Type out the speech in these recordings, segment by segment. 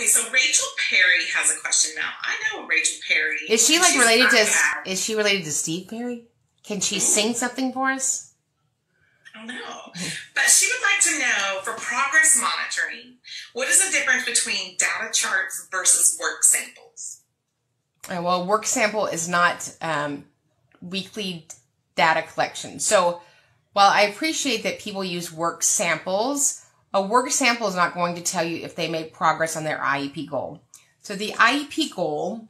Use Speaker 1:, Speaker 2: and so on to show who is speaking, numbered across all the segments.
Speaker 1: Okay, so Rachel Perry has a question now. I know Rachel Perry.
Speaker 2: Is she like related to? Is she related to Steve Perry? Can she sing something for us?
Speaker 1: I don't know, but she would like to know, for progress monitoring, what is the difference between data charts versus work samples?
Speaker 2: Well, work sample is not weekly data collection. So while I appreciate that people use work samples, a work sample is not going to tell you if they made progress on their IEP goal. So the IEP goal,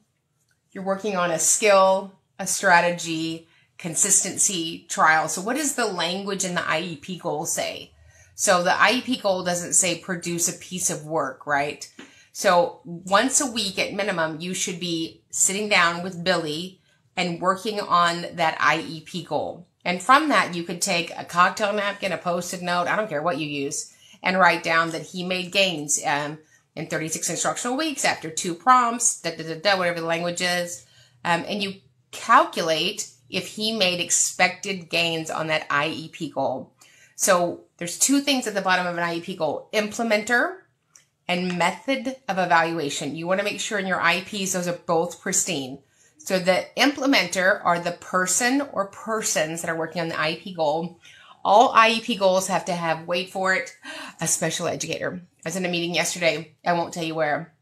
Speaker 2: you're working on a skill, a strategy, consistency, trial. So what does the language in the IEP goal say? So the IEP goal doesn't say produce a piece of work, right? So once a week at minimum, you should be sitting down with Billy and working on that IEP goal. And from that, you could take a cocktail napkin, a Post-it note, I don't care what you use, and write down that he made gains in 36 instructional weeks after 2 prompts, whatever the language is. And you calculate if he made expected gains on that IEP goal. So there's 2 things at the bottom of an IEP goal: implementer and method of evaluation. You want to make sure in your IEPs those are both pristine. So the implementer are the person or persons that are working on the IEP goal. All IEP goals have to have, wait for it, a special educator. I was in a meeting yesterday, I won't tell you where,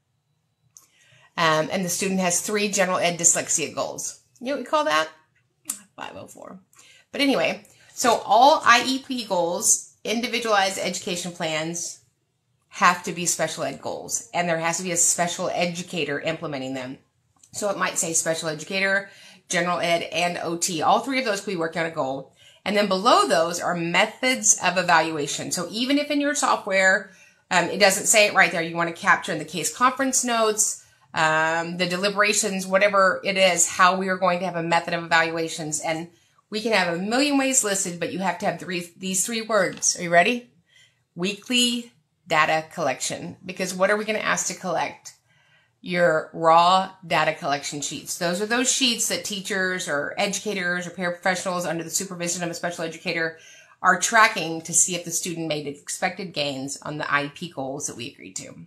Speaker 2: and the student has 3 general ed dyslexia goals. You know what we call that? 504. But anyway, so all IEP goals, individualized education plans, have to be special ed goals, and there has to be a special educator implementing them. So it might say special educator, general ed, and OT. All 3 of those could be working on a goal. And then below those are methods of evaluation. So even if in your software, it doesn't say it right there, you want to capture in the case conference notes, the deliberations, whatever it is, how we are going to have a method of evaluations. And we can have a million ways listed, but you have to have these 3 words. Are you ready? Weekly data collection. Because what are we going to ask to collect? Your raw data collection sheets. Those are those sheets that teachers or educators or paraprofessionals under the supervision of a special educator are tracking to see if the student made expected gains on the IEP goals that we agreed to.